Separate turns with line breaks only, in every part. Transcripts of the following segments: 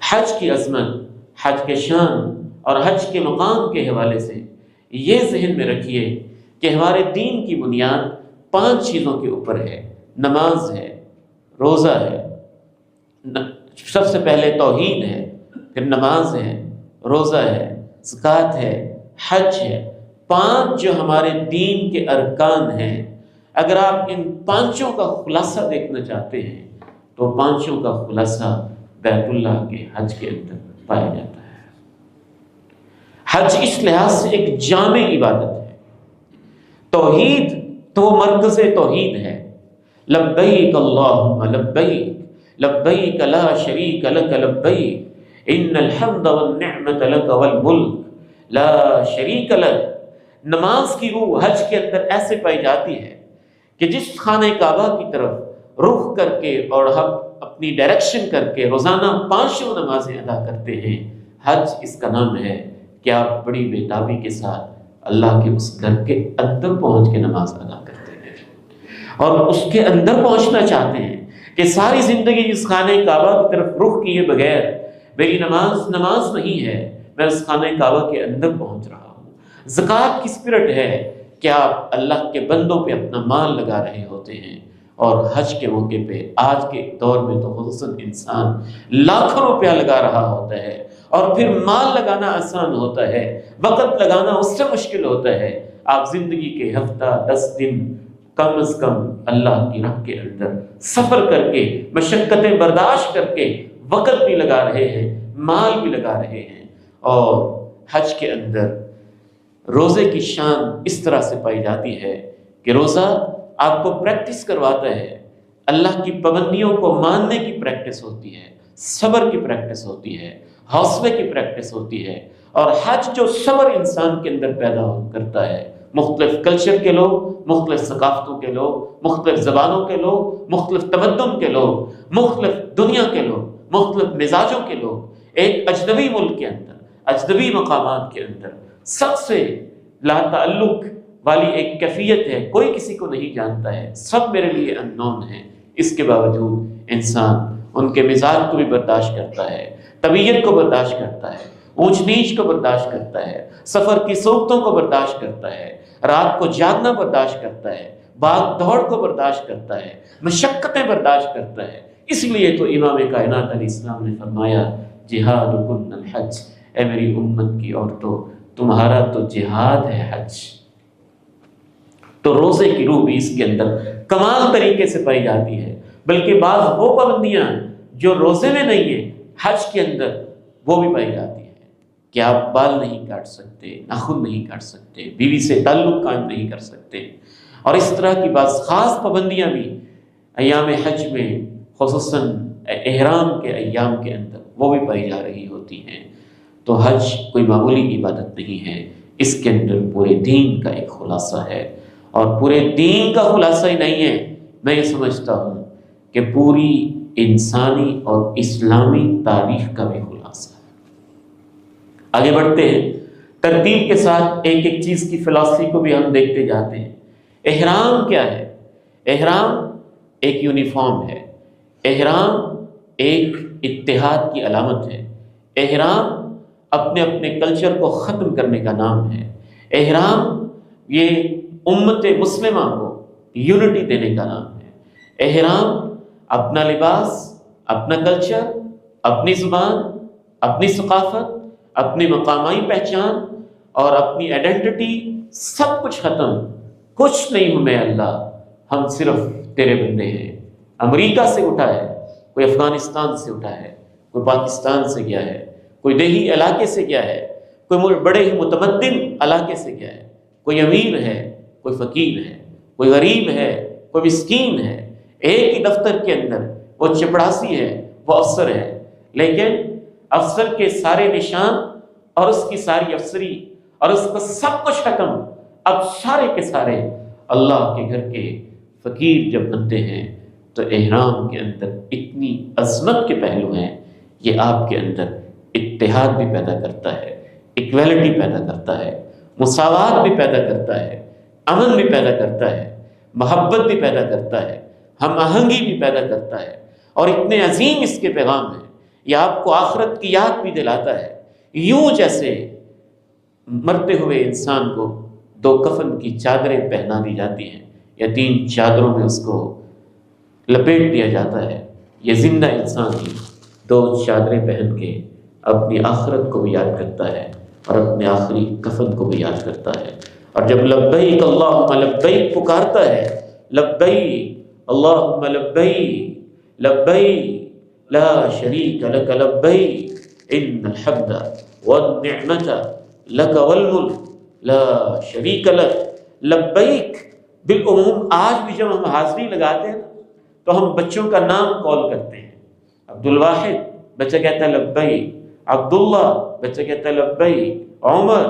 حج کی عظمت، حج کے شان اور حج کے مقام کے حوالے سے یہ ذہن میں رکھیے کہ ہمارے دین کی بنیاد 5 چیزوں کے اوپر ہے۔ نماز ہے، روزہ ہے، سب سے پہلے توحید ہے، پھر نماز ہے، روزہ ہے، زکوٰۃ ہے، حج ہے۔ 5 جو ہمارے دین کے ارکان ہیں، اگر آپ ان 5 کا خلاصہ دیکھنا چاہتے ہیں تو 5 کا خلاصہ بیت اللہ کے حج کے اندر پایا جاتا ہے۔ حج اس لحاظ سے ایک جامع عبادت ہے۔ توحید تو مرکز توحید ہے۔ لبیک اللہم لبیک لبیک لا شریک لک لبیک ان الحمد والنعمت لک والملک لا شریک لک۔ نماز کی روح حج کے اندر ایسے پائی جاتی ہے کہ جس خانہ کعبہ کی طرف رخ کر کے اور ہم اپنی ڈائریکشن کر کے روزانہ 5 نمازیں ادا کرتے ہیں، حج اس کا نام ہے کہ آپ بڑی بےتابی کے ساتھ اللہ کے اس گھر کے اندر پہنچ کے نماز ادا کرتے ہیں اور اس کے اندر پہنچنا چاہتے ہیں کہ ساری زندگی اس خانہ کعبہ کی طرف رخ کیے بغیر میری نماز نہیں ہے، میں اس خانہ کعبہ کے اندر پہنچ رہا ہوں۔ زکوٰۃ کی اسپرٹ ہے کہ آپ اللہ کے بندوں پہ اپنا مال لگا رہے ہوتے ہیں، اور حج کے موقع پہ آج کے دور میں تو خصوصاً انسان لاکھوں روپیہ لگا رہا ہوتا ہے، اور پھر مال لگانا آسان ہوتا ہے، وقت لگانا اس سے مشکل ہوتا ہے۔ آپ زندگی کے ہفتہ 10 دن کم از کم اللہ کی راہ کے اندر سفر کر کے، مشقتیں برداشت کر کے وقت بھی لگا رہے ہیں، مال بھی لگا رہے ہیں۔ اور حج کے اندر روزے کی شان اس طرح سے پائی جاتی ہے کہ روزہ آپ کو پریکٹس کرواتا ہے، اللہ کی پابندیوں کو ماننے کی پریکٹس ہوتی ہے، صبر کی پریکٹس ہوتی ہے، حوصلے کی پریکٹس ہوتی ہے۔ اور حج جو صبر انسان کے اندر پیدا کرتا ہے، مختلف کلچر کے لوگ، مختلف ثقافتوں کے لوگ، مختلف زبانوں کے لوگ، مختلف تمدن کے لوگ، مختلف دنیا کے لوگ، مختلف مزاجوں کے لوگ ایک اجنبی ملک کے اندر، اجنبی مقامات کے اندر سب سے لا تعلق والی ایک کیفیت ہے، کوئی کسی کو نہیں جانتا ہے، سب میرے لیے اننون ہے۔ اس کے باوجود انسان ان کے مزاج کو بھی برداشت کرتا ہے، طبیعت کو برداشت کرتا ہے، اونچ نیچ کو برداشت کرتا ہے، سفر کی صعوبتوں کو برداشت کرتا ہے، رات کو جاگنا برداشت کرتا ہے، بھاگ دوڑ کو برداشت کرتا ہے، مشقتیں برداشت کرتا ہے۔ اس لیے تو امام کائنات علیہ السلام نے فرمایا جہادکن الحج، اے میری امت کی عورتوں، تمہارا تو جہاد ہے حج۔ تو روزے کی روح بھی اس کے اندر کمال طریقے سے پائی جاتی ہے، بلکہ بعض وہ پابندیاں جو روزے میں نہیں ہیں حج کے اندر وہ بھی پائی جاتی ہیں کہ آپ بال نہیں کاٹ سکتے، ناخن نہیں کاٹ سکتے، بیوی سے تعلق قائم نہیں کر سکتے، اور اس طرح کی بعض خاص پابندیاں بھی ایام حج میں خصوصاً احرام کے ایام کے اندر وہ بھی پائی جا رہی ہوتی ہیں۔ تو حج کوئی معمولی عبادت نہیں ہے، اس کے اندر پورے دین کا ایک خلاصہ ہے، اور پورے دین کا خلاصہ ہی نہیں ہے، میں یہ سمجھتا ہوں کہ پوری انسانی اور اسلامی تاریخ کا بھی خلاصہ ہے۔ آگے بڑھتے ہیں، ترتیب کے ساتھ ایک ایک چیز کی فلسفی کو بھی ہم دیکھتے جاتے ہیں۔ احرام کیا ہے؟ احرام ایک یونیفارم ہے، احرام ایک اتحاد کی علامت ہے، احرام اپنے اپنے کلچر کو ختم کرنے کا نام ہے، احرام یہ امت مسلمہ کو یونٹی دینے کا نام ہے۔ احرام اپنا لباس، اپنا کلچر، اپنی زبان، اپنی ثقافت، اپنی مقامی پہچان اور اپنی آئیڈینٹی سب کچھ ختم، کچھ نہیں ہوں میں اللہ، ہم صرف تیرے بندے ہیں۔ امریکہ سے اٹھا ہے، کوئی افغانستان سے اٹھا ہے، کوئی پاکستان سے گیا ہے، کوئی دیہی علاقے سے گیا ہے، کوئی بڑے ہی متمدن علاقے سے گیا ہے، کوئی امیر ہے، کوئی فقیر ہے، کوئی غریب ہے، کوئی مسکین ہے، ایک ہی دفتر کے اندر وہ چپڑاسی ہے، وہ افسر ہے، لیکن افسر کے سارے نشان اور اس کی ساری افسری اور اس کا سب کچھ ختم، اب سارے کے سارے اللہ کے گھر کے فقیر جب بنتے ہیں تو احرام کے اندر اتنی عظمت کے پہلو ہیں، یہ آپ کے اندر اتحاد بھی پیدا کرتا ہے، ایکویلٹی پیدا کرتا ہے، مساوات بھی پیدا کرتا ہے، امن بھی پیدا کرتا ہے، محبت بھی پیدا کرتا ہے، ہم آہنگی بھی پیدا کرتا ہے، اور اتنے عظیم اس کے پیغام ہیں یہ آپ کو آخرت کی یاد بھی دلاتا ہے، یوں جیسے مرتے ہوئے انسان کو 2 کفن کی چادریں پہنا دی جاتی ہیں یا 3 چادروں میں اس کو لپیٹ دیا جاتا ہے، یہ زندہ انسان ہی 2 چادریں پہن کے اپنی آخرت کو بھی یاد کرتا ہے اور اپنے آخری کفن کو بھی یاد کرتا ہے۔ اور جب لبیک اللہم لبیک پکارتا ہے، لبیک اللہم لبیک لبیک لا شریک لک لبیک ان الحمد والنعمت لک والملک لا شریک لک، لبیک بالعموم آج بھی جب ہم حاضری لگاتے ہیں تو ہم بچوں کا نام کال کرتے ہیں، عبد الواحد بچہ کہتا ہے لبیک، عبداللہ بچہ کہتا ہے لبیک، عمر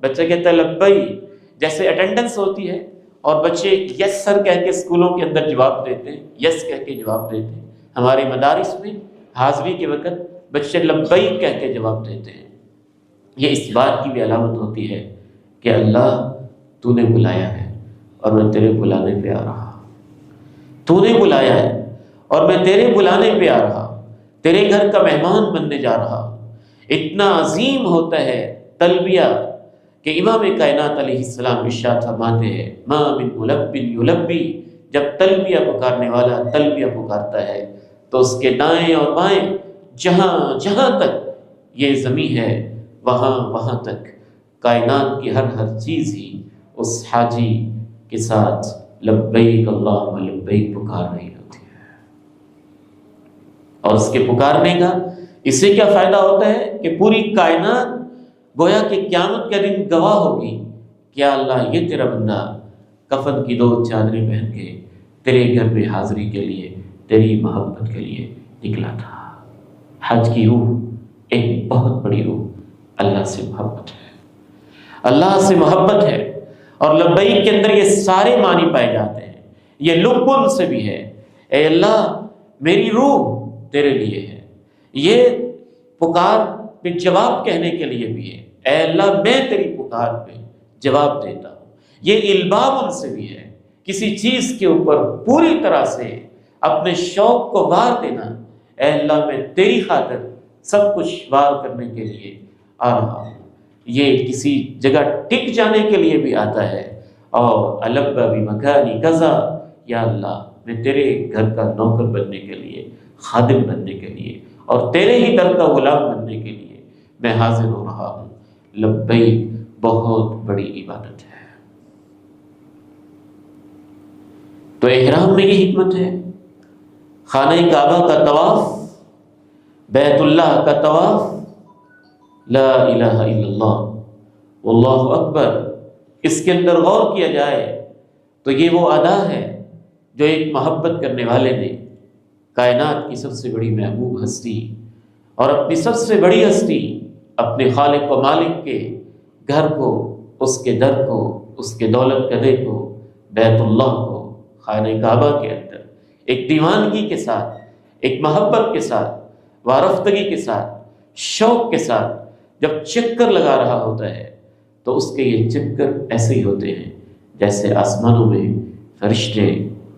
بچہ کہتا ہے لبیک، جیسے اٹینڈنس ہوتی ہے اور بچے یس سر کہہ کے اسکولوں کے اندر جواب دیتے ہیں، یس کہہ کے جواب دیتے ہیں، ہمارے مدارس میں حاضری کے وقت بچے لبیک کہہ کے جواب دیتے ہیں۔ یہ اس بات کی بھی علامت ہوتی ہے کہ اللہ تو نے بلایا ہے اور میں تیرے بلانے پہ آ رہا، تو نے بلایا ہے اور میں تیرے بلانے پہ آ رہا، تیرے گھر کا مہمان بننے جا رہا۔ اتنا عظیم ہوتا ہے تلبیہ کہ امام کائنات علیہ السلام ارشاد فرماتے ہیں ما من ملب یلبی، جب تلبیہ پکارنے والا تلبیہ پکارتا ہے تو اس کے دائیں اور بائیں جہاں جہاں تک یہ زمین ہے وہاں وہاں تک کائنات کی ہر چیز ہی اس حاجی کے ساتھ لبیک اللہم لبیک پکار رہی ہوتی ہے۔ اور اس کے پکارنے کا اس سے کیا فائدہ ہوتا ہے کہ پوری کائنات گویا کہ قیامت کا دن گواہ ہوگی، کیا اللہ یہ تیرا بندہ کفن کی 2 چادریں پہن کے تیرے گھر میں حاضری کے لیے، تیری محبت کے لیے نکلا تھا۔ حج کی روح ایک بہت بڑی روح اللہ سے محبت ہے، اللہ سے محبت ہے، اور لبیک کے اندر یہ سارے معنی پائے جاتے ہیں۔ یہ لب ان سے بھی ہے، اے اللہ میری روح تیرے لیے ہے، یہ پکار پہ جواب کہنے کے لیے بھی ہے، اے اللہ میں تیری پکار پہ جواب دیتا ہوں۔ یہ الباب ان سے بھی ہے، کسی چیز کے اوپر پوری طرح سے اپنے شوق کو وار دینا، اے اللہ میں تیری خاطر سب کچھ وار کرنے کے لیے آ رہا ہوں۔ یہ کسی جگہ ٹک جانے کے لیے بھی آتا ہے، اور الب بمکانی کذا، یا اللہ میں تیرے گھر کا نوکر بننے کے لیے، خادم بننے کے لیے، اور تیرے ہی در کا غلام بننے کے لیے میں حاضر ہو رہا ہوں۔ لبیک بہت بڑی عبادت ہے۔ تو احرام میں یہ حکمت ہے، خانہ کعبہ کا طواف، بیت اللہ کا طواف، لا الہ الا اللہ واللہ اکبر، اس کے اندر غور کیا جائے تو یہ وہ ادا ہے جو ایک محبت کرنے والے نے کائنات کی سب سے بڑی محبوب ہستی اور اپنی سب سے بڑی ہستی اپنے خالق و مالک کے گھر کو، اس کے در کو، اس کے دولت کدے کو، بیت اللہ کو، خانہ کعبہ کے اندر ایک دیوانگی کے ساتھ، ایک محبت کے ساتھ، وارفتگی کے ساتھ، شوق کے ساتھ جب چکر لگا رہا ہوتا ہے تو اس کے یہ چکر ایسے ہی ہوتے ہیں جیسے آسمانوں میں فرشتے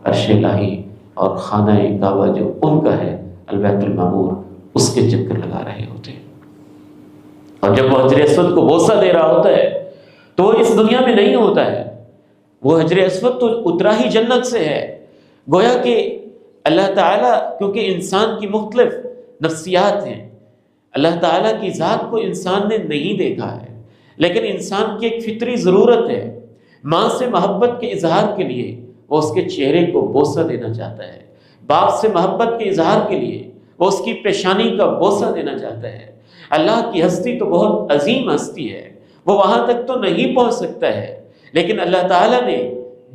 عرش الہی اور خانہ کعبہ جو ان کا ہے البیت المعمور، اس کے چکر لگا رہے ہوتے ہیں۔ اور جب وہ حجر اسود کو بوسہ دے رہا ہوتا ہے تو وہ اس دنیا میں نہیں ہوتا ہے، وہ حجر اسود تو اترا ہی جنت سے ہے۔ گویا کہ اللہ تعالیٰ، کیونکہ انسان کی مختلف نفسیات ہیں، اللہ تعالیٰ کی ذات کو انسان نے نہیں دیکھا ہے، لیکن انسان کی ایک فطری ضرورت ہے، ماں سے محبت کے اظہار کے لیے وہ اس کے چہرے کو بوسہ دینا چاہتا ہے، باپ سے محبت کے اظہار کے لیے وہ اس کی پیشانی کا بوسہ دینا چاہتا ہے۔ اللہ کی ہستی تو بہت عظیم ہستی ہے، وہ وہاں تک تو نہیں پہنچ سکتا ہے، لیکن اللہ تعالیٰ نے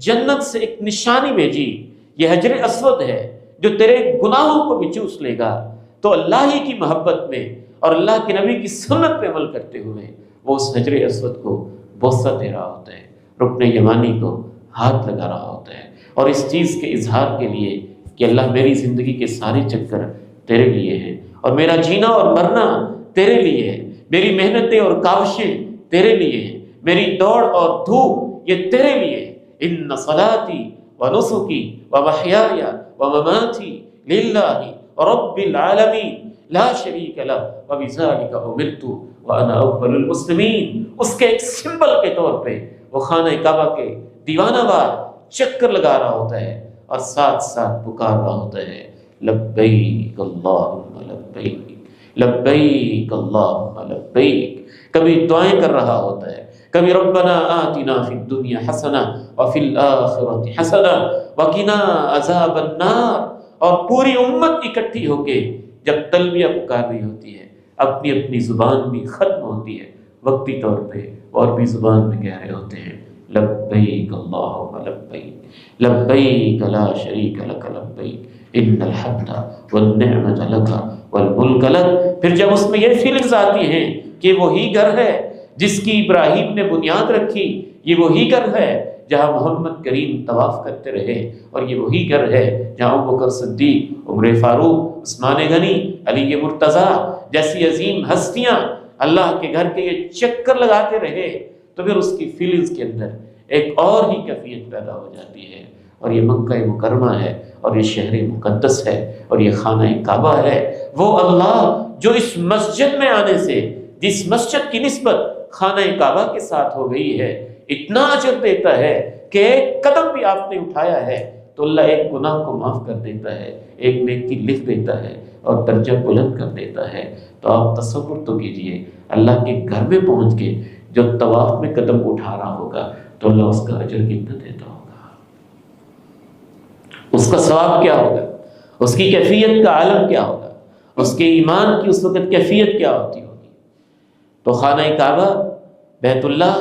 جنت سے ایک نشانی بھیجی، یہ حجر اسود ہے جو تیرے گناہوں کو بھی چوس لے گا۔ تو اللہ ہی کی محبت میں اور اللہ کے نبی کی سنت پہ عمل کرتے ہوئے وہ اس حجر اسود کو بوسہ دے رہا ہوتا ہے، رکن یمانی کو ہاتھ لگا رہا ہوتا ہے، اور اس چیز کے اظہار کے لیے کہ اللہ میری زندگی کے سارے چکر تیرے لیے ہیں، اور میرا جینا اور مرنا تیرے لیے ہے، میری محنتیں اور کاوشیں تیرے لیے ہیں، میری دوڑ اور دھوپ یہ تیرے لیے ہے۔ ان صلاتی و نسکی و محیای و مماتی للہ رب العالمین، لا شریک لہ وبذالک امرت وانا اول المسلمین، اس کے ایک سمبل کے طور پہ وہ خانہ کعبہ کے دیوانہ وار چکر لگا رہا ہوتا ہے اور ساتھ ساتھ پکار رہا ہوتا ہے لبیک اللہم لبیک، لبیک اللہم لبیک۔ کبھی دعائیں کر رہا ہوتا ہے، کبھی ربنا آتنا فی الدنیا حسنہ وفی الآخرۃ حسنہ وقنا عذاب النار، اور پوری امت اکٹھی ہو کے جب تلبیہ پکار رہی ہوتی ہے، اپنی اپنی زبان بھی ختم ہوتی ہے، وقتی طور پہ اور بھی زبان میں کہہ رہے ہوتے ہیں لبیک اللہم لبیک، لبیک لا شریک لک لبیک ان الحمد والنعمۃ لک والملک لک۔ پھر جب اس میں یہ فیلنگز آتی ہیں کہ وہی گھر ہے جس کی ابراہیم نے بنیاد رکھی، یہ وہی گھر ہے جہاں محمد کریم طواف کرتے رہے، اور یہ وہی گھر ہے جہاں ابوبکر صدیق، عمر فاروق، عثمان غنی، علی مرتضیٰ جیسی عظیم ہستیاں اللہ کے گھر کے یہ چکر لگاتے رہے، تو پھر اس کی فیلنگز کے اندر ایک اور ہی کیفیت پیدا ہو جاتی ہے۔ اور یہ مکہ مکرمہ ہے، اور یہ شہر مقدس ہے، اور یہ خانہ کعبہ ہے۔ وہ اللہ جو اس مسجد میں آنے سے، جس مسجد کی نسبت خانہ کعبہ کے ساتھ ہو گئی ہے، اتنا اجر دیتا ہے کہ ایک قدم بھی آپ نے اٹھایا ہے تو اللہ ایک گناہ کو معاف کر دیتا ہے، ایک نیکی لکھ دیتا ہے اور درجہ بلند کر دیتا ہے۔ تو آپ تصور تو کیجئے اللہ کے گھر میں پہنچ کے جو طواف میں قدم اٹھا رہا ہوگا تو اللہ اس کا اجر کتنا دیتا ہوگا، اس کا ثواب کیا ہوگا، اس کی کیفیت کا عالم کیا ہوگا، اس کے ایمان کی اس وقت کیفیت کیا ہوتی ہوگی۔ تو خانہ کعبہ، بیت اللہ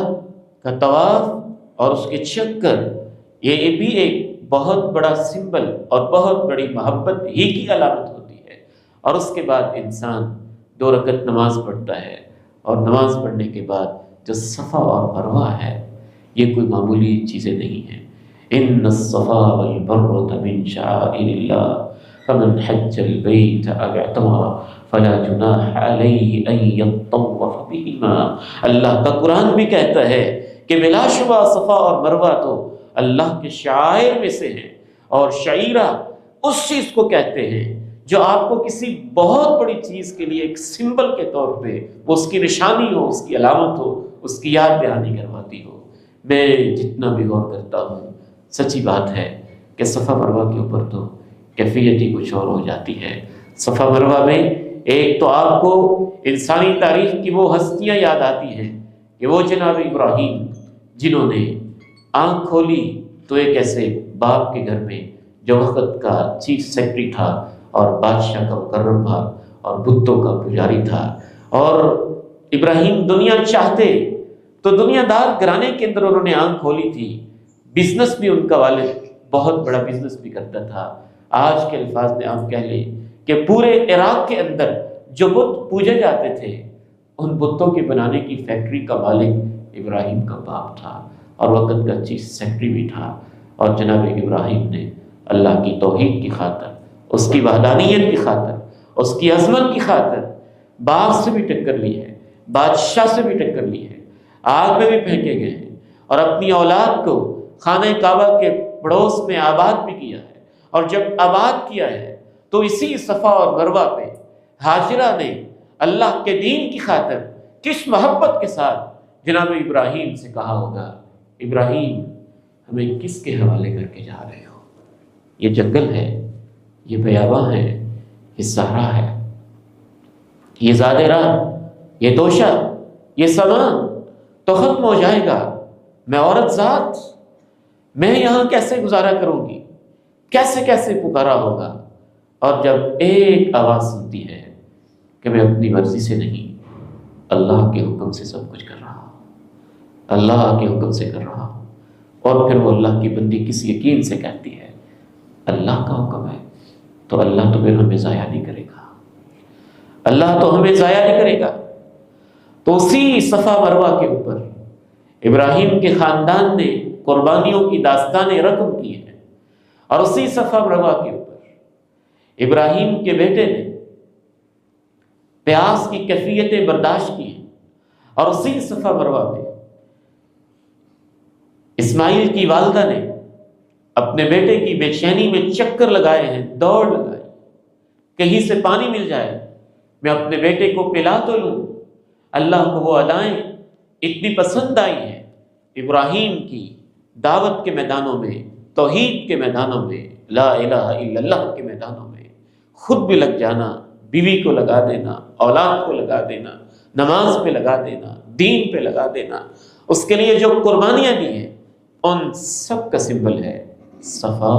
کا طواف اور اس کے چکر، یہ بھی ایک بہت بڑا سمبل اور بہت بڑی محبت ہی کی علامت ہوتی ہے۔ اور اس کے بعد انسان 2 رکعت نماز پڑھتا ہے، اور نماز پڑھنے کے بعد جو صفا اور مروہ ہے، یہ کوئی معمولی چیزیں نہیں ہیں۔ ان الصفا والمروۃ من شعائر اللہ فمن حج البیت او اعتمر فلا جناح علیہ ان یطوف بہما۔ اللہ کا قرآن بھی کہتا ہے کہ بلا شبہ صفا اور مروہ تو اللہ کے شعائر میں سے ہیں، اور شعیرہ اس چیز کو کہتے ہیں جو آپ کو کسی بہت بڑی چیز کے لیے ایک سمبل کے طور پہ وہ اس کی نشانی ہو، اس کی علامت ہو، اس کی یاد دہانی کرواتی ہو۔ میں جتنا بھی غور کرتا ہوں، سچی بات ہے کہ صفا مروہ کے اوپر تو کیفیت ہی کچھ اور ہو جاتی ہے۔ صفا مروہ میں ایک تو آپ کو انسانی تاریخ کی وہ ہستیاں یاد آتی ہیں کہ وہ جناب ابراہیم جنہوں نے آنکھ کھولی تو ایک ایسے باپ کے گھر میں جو وقت کا چیف سیکرٹری تھا اور بادشاہ کا مقرب تھا اور بتوں کا پجاری تھا، اور ابراہیم دنیا چاہتے تو دنیا دار گھرانے کے اندر انہوں نے آنکھ کھولی تھی۔ بزنس بھی ان کا والد بہت بڑا بزنس بھی کرتا تھا۔ آج کے الفاظ میں آپ کہہ لیں کہ پورے عراق کے اندر جو بت پوجے جاتے تھے، ان بتوں کے بنانے کی فیکٹری کا مالک ابراہیم کا باپ تھا اور وقت کا چیف سیکرٹری بھی تھا۔ اور جناب ابراہیم نے اللہ کی توحید کی خاطر، اس کی وحدانیت کی خاطر، اس کی عظمت کی خاطر باپ سے بھی ٹکر لی ہے، بادشاہ سے بھی ٹکر لی ہے، آگ میں بھی پھینکے گئے ہیں، اور اپنی اولاد کو خانہ کعبہ کے پڑوس میں آباد بھی کیا ہے۔ اور جب آباد کیا ہے تو اسی صفا اور مروہ پہ ہاجرہ نے اللہ کے دین کی خاطر کس محبت کے ساتھ جناب ابراہیم سے کہا ہوگا، ابراہیم ہمیں کس کے حوالے کر کے جا رہے ہو؟ یہ جنگل ہے، یہ بیاباں ہے، یہ صحرا ہے، یہ زاد راہ، یہ توشہ، یہ سامان تو ختم ہو جائے گا، میں عورت ذات، میں یہاں کیسے گزارا کروں گی، کیسے کیسے پکارا ہوگا۔ اور جب ایک آواز سنتی ہے کہ میں اپنی مرضی سے نہیں، اللہ کے حکم سے سب کچھ کر رہا ہوں، اللہ کے حکم سے کر رہا ہوں، اور پھر وہ اللہ کی بندی کس یقین سے کہتی ہے اللہ کا حکم ہے تو اللہ تو پھر ہمیں ضائع نہیں کرے گا، اللہ تو ہمیں ضائع نہیں کرے گا۔ تو اسی صفا مروہ کے اوپر ابراہیم کے خاندان نے قربانیوں کی داستانیں رقم کی ہیں، اور اسی صفا مروہ کے اوپر ابراہیم کے بیٹے نے پیاس کی کیفیتیں برداشت کی ہیں، اور اسی صفا مروہ پہ اسماعیل کی والدہ نے اپنے بیٹے کی بے چینی میں چکر لگائے ہیں، دوڑ لگائی، کہیں سے پانی مل جائے میں اپنے بیٹے کو پلا تو لوں۔ اللہ کو وہ ادائیں اتنی پسند آئی ہیں، ابراہیم کی دعوت کے میدانوں میں، توحید کے میدانوں میں، لا الہ الا اللہ کے میدانوں میں خود بھی لگ جانا، بیوی کو لگا دینا، اولاد کو لگا دینا، نماز پہ لگا دینا، دین پہ لگا دینا، اس کے لیے جو قربانیاں دی ہیں ان سب کا سمبل ہے صفا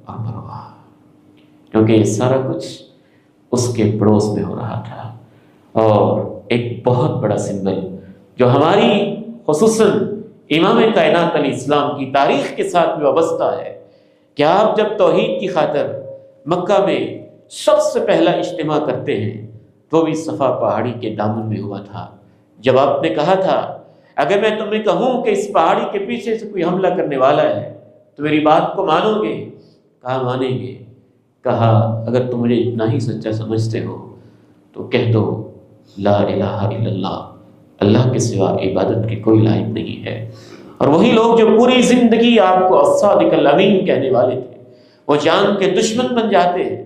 اور مروہ، کیونکہ یہ سارا کچھ اس کے پڑوس میں ہو رہا تھا۔ اور ایک بہت بڑا سمبل جو ہماری خصوصاً امام کائنات علیہ السلام کی تاریخ کے ساتھ بھی وابستہ ہے کہ آپ جب توحید کی خاطر مکہ میں سب سے پہلا اجتماع کرتے ہیں تو بھی صفا پہاڑی کے دامن میں ہوا تھا، جب آپ نے کہا تھا اگر میں تمہیں کہوں کہ اس پہاڑی کے پیچھے سے کوئی حملہ کرنے والا ہے تو میری بات کو مانو گے؟ کہا مانیں گے۔ کہا اگر تم مجھے اتنا ہی سچا سمجھتے ہو تو کہہ دو لا الہ الا اللہ، اللہ کے سوا عبادت کی کوئی لائق نہیں ہے۔ اور وہی لوگ جو پوری زندگی آپ کو الصادق الامین کہنے والے تھے وہ جان کے دشمن بن جاتے ہیں،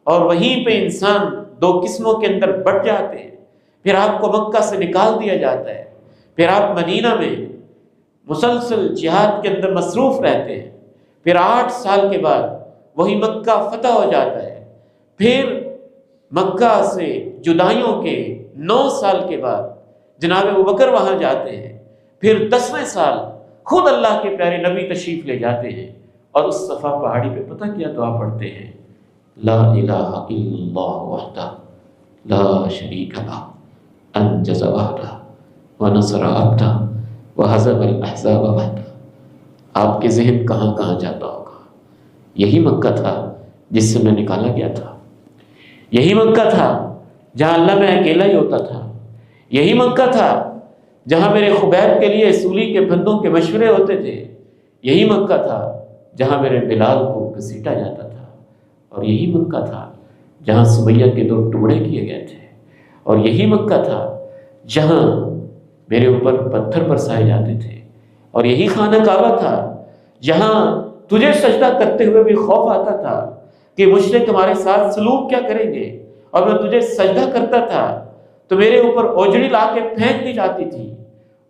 اور وہیں پہ انسان دو قسموں کے اندر بٹ جاتے ہیں۔ پھر آپ کو مکہ سے نکال دیا جاتا ہے، پھر آپ مدینہ میں مسلسل جہاد کے اندر مصروف رہتے ہیں، پھر 8 سال کے بعد وہی مکہ فتح ہو جاتا ہے، پھر مکہ سے جدائیوں کے 9 سال کے بعد جناب ابوبکر وہاں جاتے ہیں، پھر 10ویں سال خود اللہ کے پیارے نبی تشریف لے جاتے ہیں، اور اس صفا پہاڑی پہ پتہ کیا دعا پڑھتے ہیں، لا الہ الا اللہ وحدہ لا شریک لہ انجز وحدہ ونصر عبدہ وہزم الاحزاب وحدہ۔ آپ کے ذہن کہاں کہاں جاتا ہوگا؟ یہی مکہ تھا جس سے میں نکالا گیا تھا، یہی مکہ تھا جہاں اللہ میں اکیلا ہی ہوتا تھا، یہی مکہ تھا جہاں میرے خبیب کے لیے سولی کے پھندوں کے مشورے ہوتے تھے، یہی مکہ تھا جہاں میرے بلال کو گھسیٹا جاتا تھا، اور یہی مکہ تھا جہاں سمیہ کے 2 ٹکڑے کیے گئے تھے، اور یہی مکہ تھا جہاں میرے اوپر پتھر برسائے جاتے تھے، اور یہی خانہ کعبہ تھا جہاں تجھے سجدہ کرتے ہوئے بھی خوف آتا تھا کہ مشرک ہمارے ساتھ سلوک کیا کریں گے، اور میں تجھے سجدہ کرتا تھا تو میرے اوپر اوجڑی لا کے پھینک دی جاتی تھی۔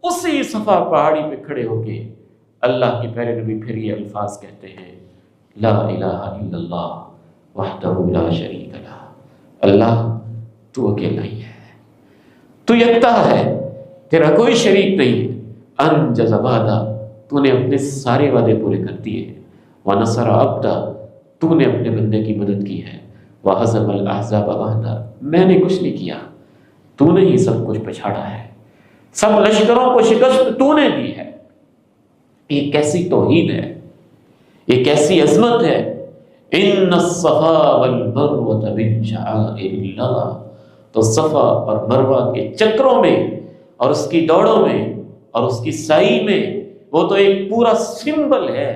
اسی صفا پہاڑی پہ کھڑے ہو کے اللہ کے پیارے نبی پھر یہ الفاظ کہتے ہیں، لا الہ الا اللہ وحدہ لا شریک لہ، اللہ تو اکیلا ہی ہے، تو یکتا ہے، تیرا کوئی شریک نہیں ہے، انجز وعدہ، تو نے اپنے سارے وعدے پورے کر دیے ہیں، ونصر عبدہ، تو نے اپنے بندے کی مدد کی ہے، وہزم الاحزاب وحدہ، میں نے کچھ نہیں کیا، تو نے ہی سب کچھ پچھاڑا ہے، سب لشکروں کو شکست تو نے دی ہے۔ یہ کیسی توحید ہے، یہ کیسی عظمت ہے۔ ان الصفا والمروہ من شعائر اللہ، تو صفا اور مروہ کے چکروں میں اور اس کی دوڑوں میں اور اس کی سائی میں وہ تو ایک پورا سمبل ہے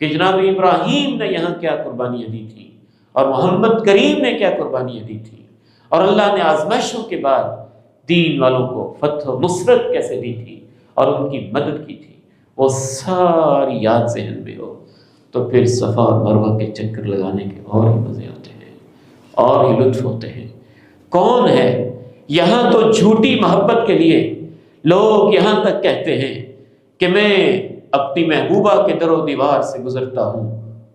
کہ جناب ابراہیم نے یہاں کیا قربانیاں دی تھی، اور محمد کریم نے کیا قربانیاں دی تھی، اور اللہ نے آزمائشوں کے بعد دین والوں کو فتح و نصرت کیسے دی تھی اور ان کی مدد کی تھی، وہ ساری یاد ذہن میں ہو تو پھر صفا اور مروہ کے چکر لگانے کے اور ہی مزے ہوتے ہیں، اور ہی لطف ہوتے ہیں۔ کون ہے یہاں تو جھوٹی محبت کے لیے لوگ یہاں تک کہتے ہیں کہ میں اپنی محبوبہ کے در و دیوار سے گزرتا ہوں،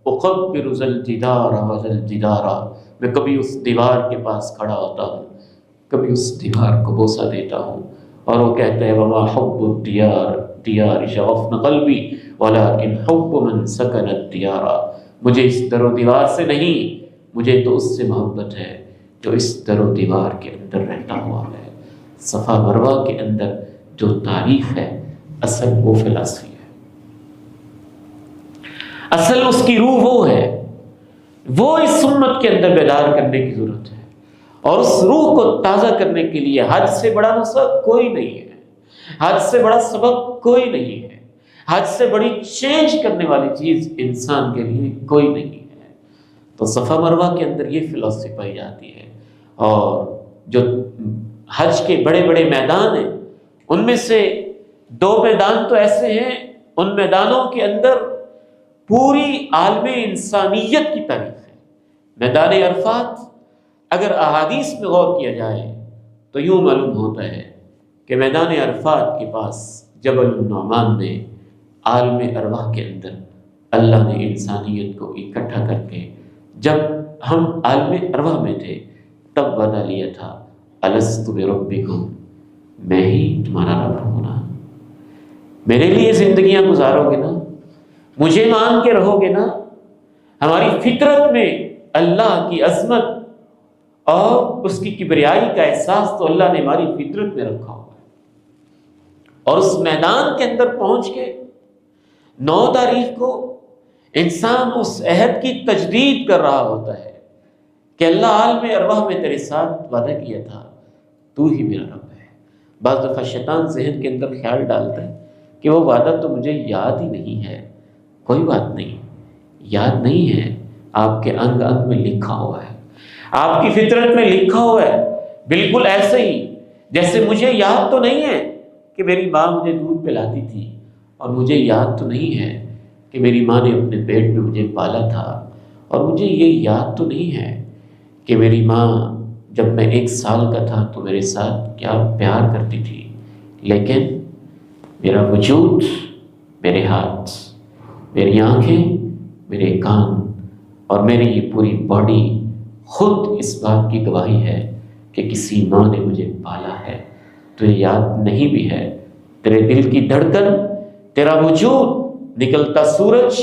اقبر ذا الجدار وذا الجدار، میں کبھی اس دیوار کے پاس کھڑا ہوتا ہوں، کبھی اس دیوار کو بوسہ دیتا ہوں، اور وہ کہتے ہیں وما حب الدیار دیار شغفن قلبی ولکن حب من سکن الدیار، مجھے اس در و دیوار سے نہیں، مجھے تو اس سے محبت ہے جو اس در و دیوار کے اندر رہتا ہوا ہے۔ صفا مروہ کے اندر جو تاریخ ہے اصل وہ فلسفی ہے، اصل اس کی روح وہ ہے، وہ اس امت کے اندر بیدار کرنے کی ضرورت ہے، اور اس روح کو تازہ کرنے کے لیے حج سے بڑا نسخہ کوئی نہیں ہے، حج سے بڑا سبق کوئی نہیں ہے، حج سے بڑی چینج کرنے والی چیز انسان کے لیے کوئی نہیں ہے۔ تو صفا مروہ کے اندر یہ فلسفی پائی جاتی ہے، اور جو حج کے بڑے بڑے میدان ہیں ان میں سے 2 میدان تو ایسے ہیں، ان میدانوں کے اندر پوری عالم انسانیت کی تاریخ ہے۔ میدان عرفات اگر احادیث میں غور کیا جائے تو یوں معلوم ہوتا ہے کہ میدان عرفات کے پاس جبل النعمان میں عالم ارواح کے اندر اللہ نے انسانیت کو اکٹھا کر کے، جب ہم عالم ارواح میں تھے تب وعدہ لیا تھا، الست بربکم، میں ہی تمہارا رب ہوں نا، میرے لیے زندگیاں گزارو گے نا، مجھے مان کے رہو گے نا۔ ہماری فطرت میں اللہ کی عظمت اور اس کی کبریائی کا احساس تو اللہ نے ہماری فطرت میں رکھا ہوا ہے، اور اس میدان کے اندر پہنچ کے 9 تاریخ کو انسان اس عہد کی تجدید کر رہا ہوتا ہے کہ اللہ عالم ارواح میں تیرے ساتھ وعدہ کیا تھا، تو ہی میرا رب ہے۔ بعض دفعہ شیطان ذہن کے اندر خیال ڈالتا ہے کہ وہ وعدہ تو مجھے یاد ہی نہیں ہے۔ کوئی بات نہیں، یاد نہیں ہے، آپ کے انگ انگ میں لکھا ہوا ہے، آپ کی فطرت میں لکھا ہوا ہے، بالکل ایسے ہی جیسے مجھے یاد تو نہیں ہے کہ میری ماں مجھے دودھ پلاتی تھی، اور مجھے یاد تو نہیں ہے کہ میری ماں نے اپنے پیٹ میں مجھے پالا تھا، اور مجھے یہ یاد تو نہیں ہے کہ میری ماں جب میں 1 سال کا تھا تو میرے ساتھ کیا پیار کرتی تھی، لیکن میرا وجود، میرے ہاتھ، میری آنکھیں، میرے کان اور میری یہ پوری باڈی خود اس بات کی گواہی ہے کہ کسی ماں نے مجھے پالا ہے۔ تو یہ یاد نہیں بھی ہے، تیرے دل کی دھڑکن، تیرا وجود، نکلتا سورج،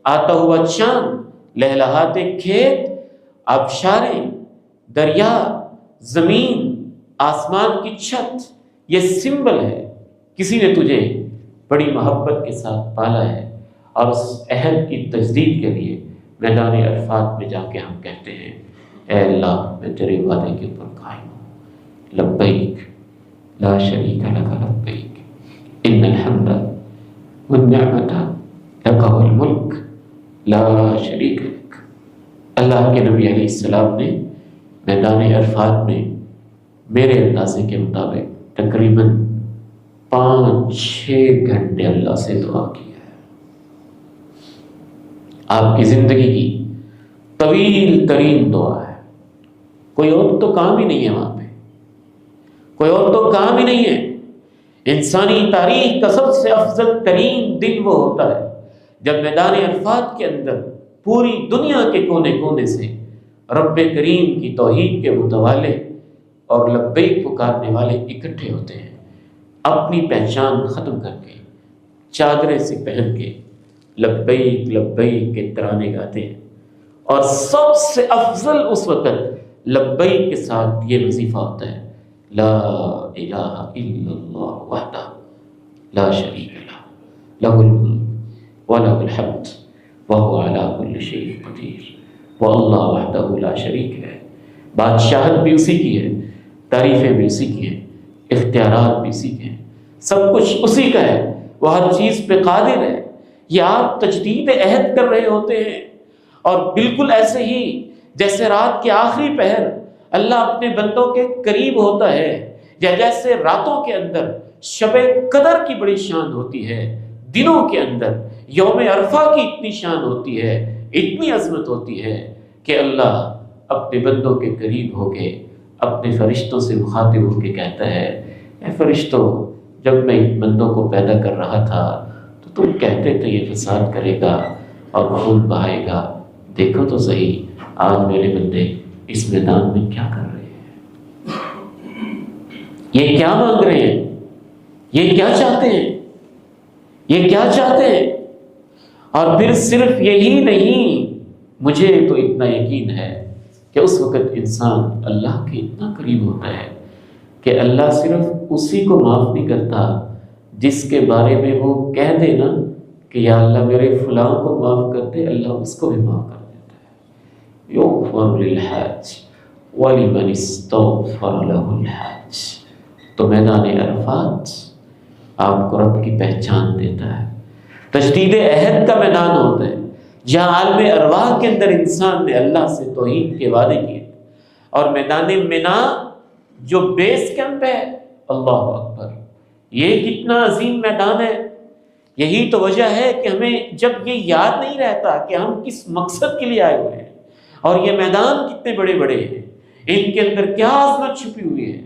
آتا ہوا چاند، لہلہاتے کھیت، آبشاریں، دریا، زمین، آسمان کی چھت، یہ سمبل ہے کسی نے تجھے بڑی محبت کے ساتھ پالا ہے۔ اور اس عہد کی تجدید کے لیے میدان عرفات میں جا کے ہم کہتے ہیں، اے اللہ میں تیرے وعدے کے اوپر قائم ہوں، لبیک لا شریک لک لبیک ان الحمد والنعمت لک والملک لا شریک لک۔ اللہ کے نبی علیہ السلام نے میدان عرفات میں میرے اندازے کے مطابق تقریباً 5-6 گھنٹے اللہ سے دعا کی ہے۔ آپ کی زندگی کی طویل ترین دعا ہے، کوئی اور تو کام ہی نہیں ہے وہاں پہ، کوئی اور تو کام ہی نہیں ہے۔ انسانی تاریخ کا سب سے افضل ترین دن وہ ہوتا ہے جب میدان عرفات کے اندر پوری دنیا کے کونے کونے سے رب کریم کی توحید کے متوالے اور لبیک پکارنے والے اکٹھے ہوتے ہیں، اپنی پہچان ختم کر کے، چادریں سے پہن کے لبیک لبیک کے ترانے گاتے ہیں، اور سب سے افضل اس وقت لبیک کے ساتھ یہ وظیفہ ہوتا ہے، لا الہ الا اللہ وحدہ لا شریک لہ لہ الملک ولہ الحمد وہو علی کل شیء قدیر واللہ وحدہ لا شریک ہے۔ بادشاہت بھی اسی کی ہے، تعریفیں بھی اسی کی ہیں، اختیارات بھی اسی کے ہیں، سب کچھ اسی کا ہے، وہ ہر چیز پہ قادر ہے۔ یہ آپ تجدید عہد کر رہے ہوتے ہیں، اور بالکل ایسے ہی جیسے رات کے آخری پہر اللہ اپنے بندوں کے قریب ہوتا ہے، یا جیسے راتوں کے اندر شب قدر کی بڑی شان ہوتی ہے، دنوں کے اندر یوم عرفہ کی اتنی شان ہوتی ہے، اتنی عظمت ہوتی ہے کہ اللہ اپنے بندوں کے قریب ہو کے اپنے فرشتوں سے مخاطب ہو کے کہتا ہے، اے فرشتوں، جب میں ان بندوں کو پیدا کر رہا تھا تو تم کہتے تھے یہ فساد کرے گا اور خون بہائے گا، دیکھو تو صحیح آج میرے بندے اس میدان میں کیا کر رہے ہیں، یہ کیا مانگ رہے ہیں، یہ کیا چاہتے ہیں، یہ کیا چاہتے ہیں۔ اور پھر صرف یہی نہیں، مجھے تو اتنا یقین ہے کہ اس وقت انسان اللہ کے اتنا قریب ہوتا ہے کہ اللہ صرف اسی کو معاف نہیں کرتا جس کے بارے میں وہ کہہ دے نا کہ یا اللہ میرے فلاں کو معاف کر دے، اللہ اس کو بھی معاف کر دیتا ہے۔ یغفر للحاج ولمن استغفر له الحاج۔ تو میدان عرفات آپ کو رب کی پہچان دیتا ہے، تجدید عہد کا میدان ہوتا ہے جہاں عالم ارواح کے اندر انسان نے اللہ سے توحید کے وعدے کیے، اور میدان منا جو بیس کیمپ ہے، اللہ اکبر، یہ کتنا عظیم میدان ہے۔ یہی تو وجہ ہے کہ ہمیں جب یہ یاد نہیں رہتا کہ ہم کس مقصد کے لیے آئے ہوئے ہیں، اور یہ میدان کتنے بڑے بڑے ہیں، ان کے اندر کیا عظمت چھپی ہوئی ہے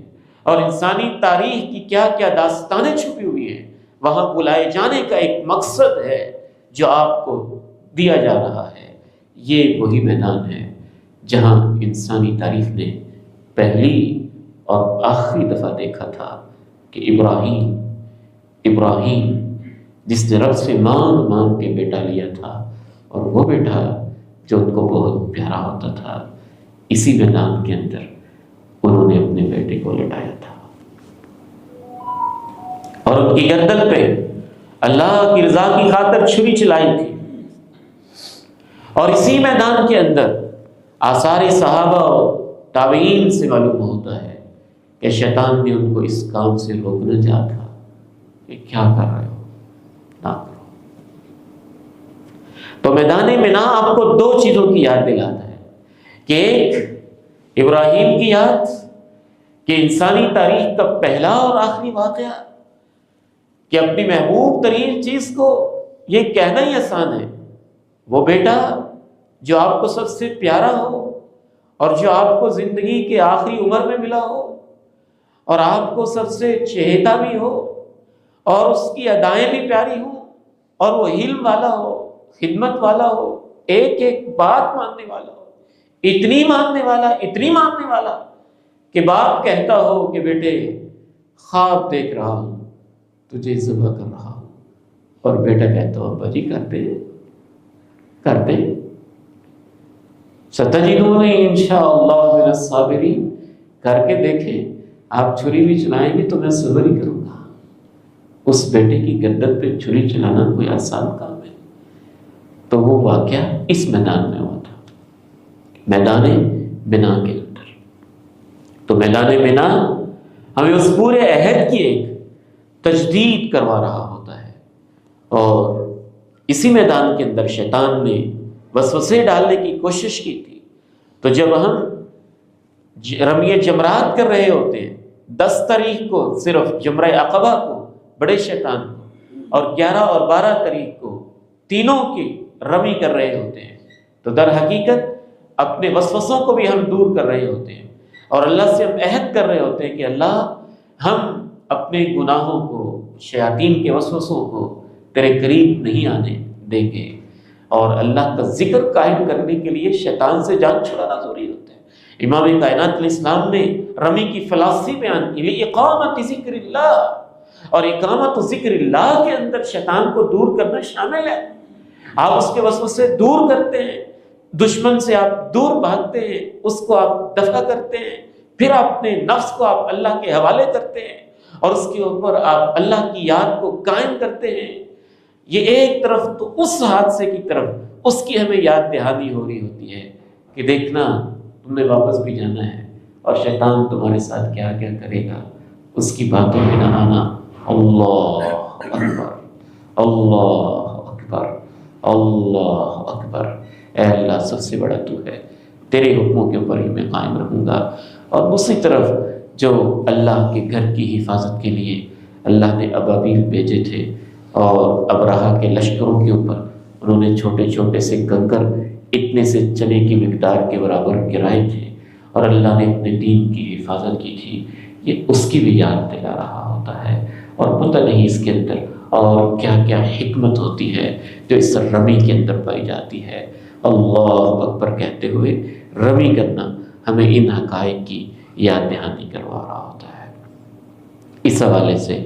اور انسانی تاریخ کی کیا کیا داستانیں چھپی ہوئی ہیں، وہاں بلائے جانے کا ایک مقصد ہے جو آپ کو دیا جا رہا ہے۔ یہ وہی میدان ہے جہاں انسانی تاریخ نے پہلی اور آخری دفعہ دیکھا تھا کہ ابراہیم جس نے رب سے مانگ مانگ کے بیٹا لیا تھا، اور وہ بیٹا جو ان کو بہت پیارا ہوتا تھا، اسی میدان کے اندر انہوں نے اپنے بیٹے کو لٹایا تھا، اور ان کی گردن پہ اللہ کی رضا کی خاطر چھری چلائی تھی۔ اور اسی میدان کے اندر آثار صحابہ اور تابعین سے معلوم ہوتا ہے کہ شیطان نے ان کو اس کام سے روکنا چاہا تھا کہ کیا کر رہے ہو، نہ کرو۔ تو میدان مینا آپ کو دو چیزوں کی یاد دلاتا ہے کہ ایک ابراہیم کی یاد کہ انسانی تاریخ کا پہلا اور آخری واقعہ کہ اپنی محبوب ترین چیز کو یہ کہنا ہی آسان ہے، وہ بیٹا جو آپ کو سب سے پیارا ہو اور جو آپ کو زندگی کے آخری عمر میں ملا ہو اور آپ کو سب سے چہیتا بھی ہو اور اس کی ادائیں بھی پیاری ہوں اور وہ علم والا ہو، خدمت والا ہو، ایک ایک بات ماننے والا ہو، اتنی ماننے والا کہ باپ کہتا ہو کہ بیٹے خواب دیکھ رہا ہوں، تجھے ذبح کر رہا ہوں، اور بیٹا کہتا ہو ابا جی کرتے ستجدونی انشاءاللہ من الصابرین، کر کے دیکھیں، آپ چھری بھی چلائیں گے تو میں صبر ہی کروں گا۔ اس بیٹے کی گردن پہ چھری چلانا کوئی آسان کام ہے؟ تو وہ واقعہ اس میدان میں ہوا تھا، میدان بنا کے اندر۔ تو میدان بنا ہمیں اس پورے عہد کی ایک تجدید کروا رہا ہوتا ہے، اور اسی میدان کے اندر شیطان نے وسوسے ڈالنے کی کوشش کی تھی۔ تو جب ہم رمی جمرات کر رہے ہوتے ہیں 10 تاریخ کو صرف جمرہ عقبہ کو بڑے شیطان کو، اور 11 اور 12 تاریخ کو تینوں کی رمی کر رہے ہوتے ہیں، تو در حقیقت اپنے وسوسوں کو بھی ہم دور کر رہے ہوتے ہیں، اور اللہ سے ہم عہد کر رہے ہوتے ہیں کہ اللہ ہم اپنے گناہوں کو، شیاطین کے وسوسوں کو تیرے قریب نہیں آنے دیں گے، اور اللہ کا ذکر قائم کرنے کے لیے شیطان سے جان چھڑانا ضروری ہوتا ہے۔ امام کائنات علیہ السلام نے رمی کی فلسفی بیان کی، اقامت ذکر اللہ، اور اقامت ذکر اللہ کے اندر شیطان کو دور کرنا شامل ہے۔ آپ اس کے وسوسے دور کرتے ہیں، دشمن سے آپ دور بھاگتے ہیں، اس کو آپ دفع کرتے ہیں، پھر اپنے نفس کو آپ اللہ کے حوالے کرتے ہیں اور اس کے اوپر آپ اللہ کی یاد کو قائم کرتے ہیں۔ یہ ایک طرف تو اس حادثے کی طرف اس کی ہمیں یاد دہانی ہو رہی ہوتی ہے کہ دیکھنا تم نے واپس بھی جانا ہے، اور شیطان تمہارے ساتھ کیا کیا کرے گا، اس کی باتوں میں نہ آنا۔ اللہ اکبر، اللہ اکبر، اللہ اکبر، اے اللہ سب سے بڑا تو ہے، تیرے حکموں کے اوپر ہی میں قائم رہوں گا۔ اور دوسری طرف جو اللہ کے گھر کی حفاظت کے لیے اللہ نے ابابیل بھیجے تھے، اور ابرہا کے لشکروں کے اوپر انہوں نے چھوٹے چھوٹے سے کنکر اتنے سے چنے کی مقدار کے برابر گرائے تھے، اور اللہ نے اپنے دین کی حفاظت کی تھی، یہ اس کی بھی یاد دلا رہا ہوتا ہے۔ اور پتہ نہیں اس کے اندر اور کیا کیا حکمت ہوتی ہے جو اس رمی کے اندر پائی جاتی ہے۔ اللہ اکبر کہتے ہوئے رمی کرنا ہمیں ان حقائق کی یاد دہانی کروا رہا ہوتا ہے۔ اس حوالے سے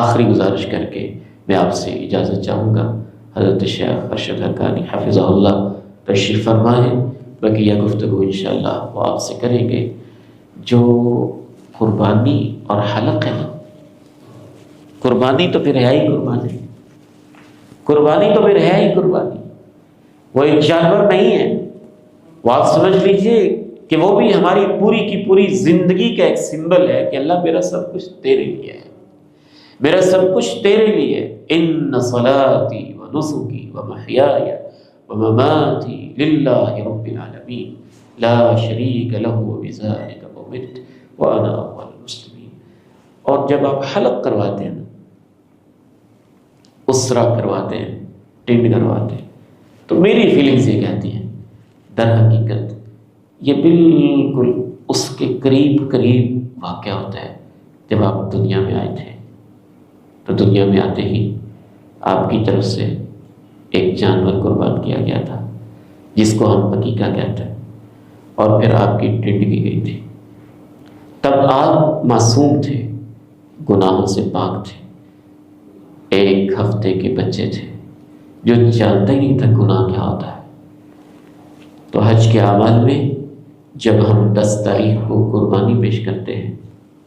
آخری گزارش کر کے میں آپ سے اجازت چاہوں گا۔ حضرت شیخ ارشد حقانی حفظہ اللہ تشریف فرمائیں، بقیہ گفتگو انشاءاللہ وہ آپ سے کریں گے۔ جو قربانی اور حلق ہے نا، قربانی تو پھر ہے ہی قربانی، قربانی تو پھر ہے ہی قربانی، وہ ایک جانور نہیں ہے، وہ آپ سمجھ لیجئے کہ وہ بھی ہماری پوری کی پوری زندگی کا ایک سمبل ہے کہ اللہ میرا سب کچھ تیرے لیے ہے، میرا سب کچھ تیرے لیے ہے۔ ان صلاتی و نسکی و محیای و مماتی للہ رب العالمین لا شریک لہ وبذلک امرت وانا اول المسلمین۔ اور جب آپ حلق کرواتے ہیں، اسرا کرواتے ہیں، ٹنڈ کرواتے ہیں، تو میری فیلنگز یہ کہتی ہیں در حقیقت یہ بالکل اس کے قریب قریب واقعہ ہوتا ہے جب آپ دنیا میں آئے تھے۔ تو دنیا میں آتے ہی آپ کی طرف سے ایک جانور قربان کیا گیا تھا جس کو ہم عقیقہ کہتے ہیں، اور پھر آپ کی ٹنڈ کی گئی تھی۔ تب آپ معصوم تھے، گناہوں سے پاک تھے، 1 ہفتے کے بچے تھے جو جانتا ہی نہیں تھا گناہ کیا ہوتا ہے۔ تو حج کے اعمال میں جب ہم 10 تاریخ کو قربانی پیش کرتے ہیں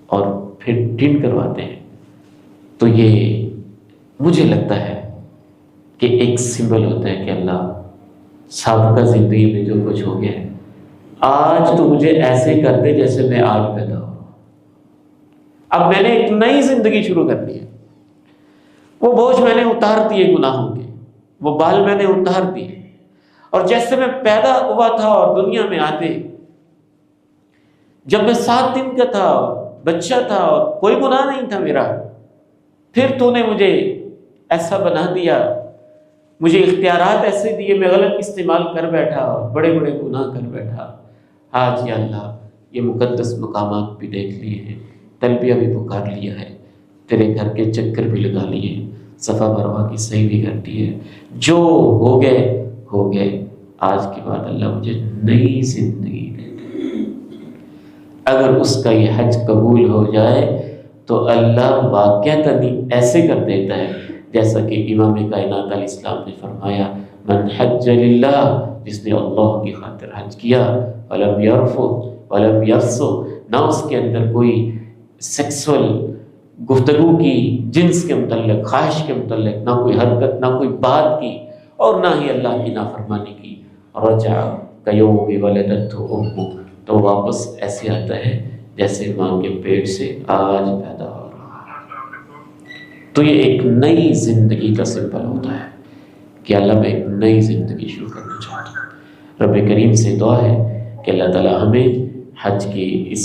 اور پھر ٹنڈ کرواتے ہیں، تو یہ مجھے لگتا ہے کہ ایک سمبل ہوتا ہے کہ اللہ سابقہ زندگی میں جو کچھ ہو گیا ہے، آج تو مجھے ایسے کر دے جیسے میں آج پیدا ہوں۔ اب میں نے ایک نئی زندگی شروع کرنی ہے۔ وہ بوجھ میں نے اتار دیے گناہوں کے، وہ بال میں نے اتار دیے، اور جیسے میں پیدا ہوا تھا اور دنیا میں آتے، جب میں 7 دن کا تھا، بچہ تھا اور کوئی گناہ نہیں تھا میرا، پھر تو نے مجھے ایسا بنا دیا، مجھے اختیارات ایسے دیے، میں غلط استعمال کر بیٹھا اور بڑے بڑے گناہ کر بیٹھا۔ آج یا اللہ یہ مقدس مقامات بھی دیکھ لیے ہیں، تلبیہ بھی پکار لیا ہے، تیرے گھر کے چکر بھی لگا لیے، صفا مروہ کی صحیح بھی کر دی ہے، جو ہو گئے ہو گئے، آج کے بعد اللہ مجھے نئی زندگی دے دے۔ اگر اس کا یہ حج قبول ہو جائے تو اللہ واقعتاً ایسے کر دیتا ہے جیسا کہ امام کائنات علیہ السلام نے فرمایا، من حج للہ، جس نے اللہ کی خاطر حج کیا، ولم یرفث ولم یفسق، نہ اس کے اندر کوئی سیکسول گفتگو کی، جنس کے متعلق، خواہش کے متعلق، نہ کوئی حرکت، نہ کوئی بات کی، اور نہ ہی اللہ کی نافرمانی کی، رجع کیوم ولدتہ امہ، تو واپس ایسے آتا ہے جیسے ماں کے پیٹ سے آج پیدا ہو رہا ہے۔ تو یہ ایک نئی زندگی کا سمبل ہوتا ہے کہ اللہ میں ایک نئی زندگی شروع کرنا چاہتا ہوں۔ رب کریم سے دعا ہے کہ اللہ تعالی ہمیں حج کی اس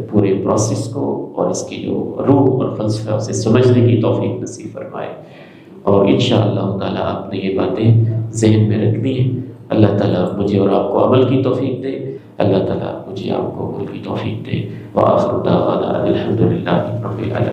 پورے پروسیس کو اور اس کی جو روح اور فلسفہ اسے سمجھنے کی توفیق نصیب فرمائے، اور انشاءاللہ تعالی آپ نے یہ باتیں ذہن میں رکھنی ہیں۔ اللہ تعالیٰ مجھے اور آپ کو عمل کی توفیق دے، اللہ تعالیٰ مجھے آپ کو عمل کی توفیق دے۔ وآخر دعوانا الحمدللہ رب العالمین۔